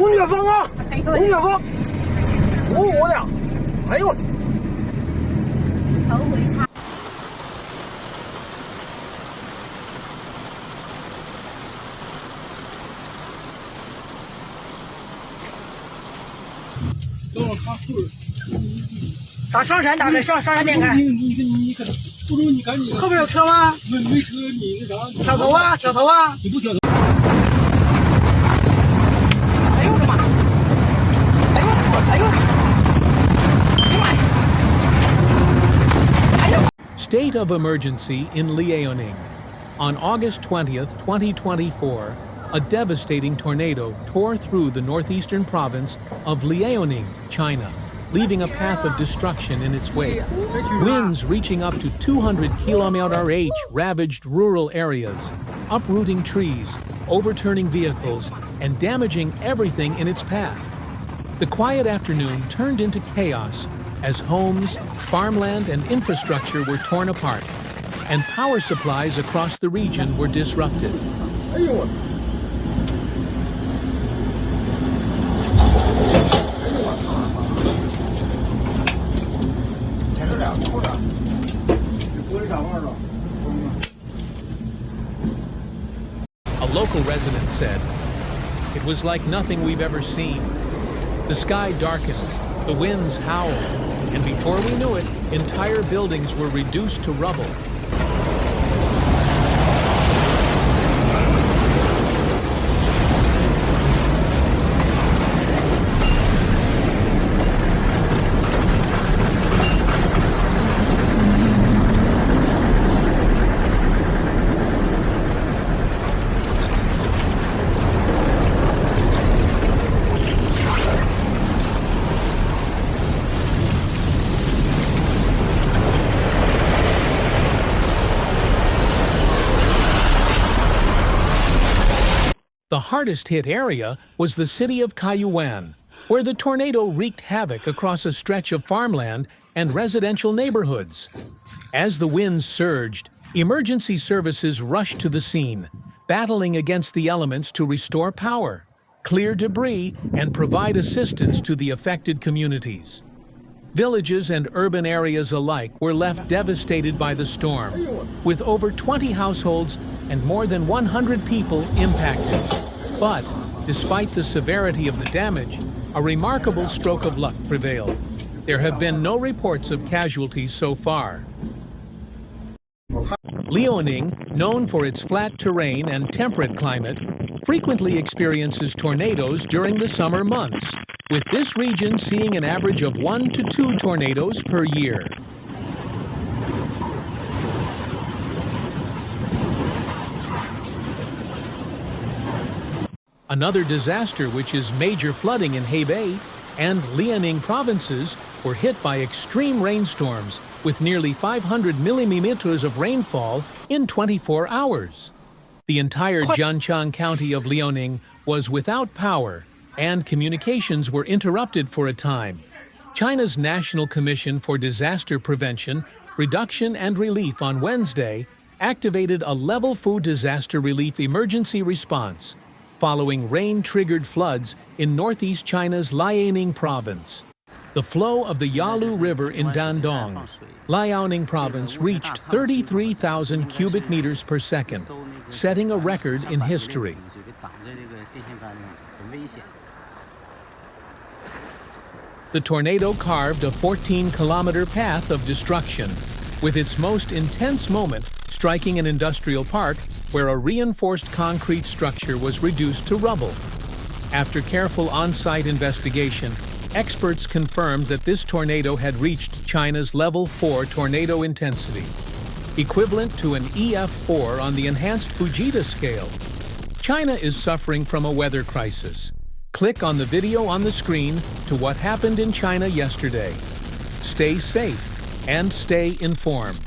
红雪风啊，红雪风，55辆，哎呦我去！头回他。等会儿他后边。打双闪，打开双闪点开。你可能不如你赶紧。后边有车吗？没车，你那啥？挑头啊，挑头啊！你不挑头。哎呦我的妈！哎呦！哎呦！ State of emergency in Liaoning. On August 20th, 2024, a devastating tornado tore through the northeastern province of Liaoning, China, leaving a path of destruction in its wake. Winds reaching up to 200 km/h ravaged rural areas, uprooting trees, overturning vehicles, and damaging everything in its path. The quiet afternoon turned into chaos as homes, farmland, and infrastructure were torn apart, and power supplies across the region were disrupted. A local resident said, "It was like nothing we've ever seen. The sky darkened, the winds howled, and before we knew it, entire buildings were reduced to rubble." The hardest-hit area was the city of Kaiyuan, where the tornado wreaked havoc across a stretch of farmland and residential neighborhoods. As the winds surged, emergency services rushed to the scene, battling against the elements to restore power, clear debris, and provide assistance to the affected communities. Villages and urban areas alike were left devastated by the storm, with over 20 households and more than 100 people impacted. But, despite the severity of the damage, a remarkable stroke of luck prevailed. There have been no reports of casualties so far. Liaoning, known for its flat terrain and temperate climate, frequently experiences tornadoes during the summer months, with this region seeing an average of 1 to 2 tornadoes per year. Another disaster, which is major flooding in Hebei and Liaoning provinces, were hit by extreme rainstorms with nearly 500 millimeters of rainfall in 24 hours. The entire Jianchang County of Liaoning was without power, and communications were interrupted for a time. China's National Commission for Disaster Prevention, Reduction and Relief on Wednesday activated a level food disaster relief emergency response following rain-triggered floods in northeast China's Liaoning province. The flow of the Yalu River in Dandong, Liaoning province, reached 33,000 cubic meters per second, setting a record in history. The tornado carved a 14-kilometer path of destruction, with its most intense moment striking an industrial park where a reinforced concrete structure was reduced to rubble. After careful on-site investigation, experts confirmed that this tornado had reached China's level 4 tornado intensity, equivalent to an EF4 on the enhanced Fujita scale. China is suffering from a weather crisis. Click on the video on the screen to what happened in China yesterday. Stay safe and stay informed.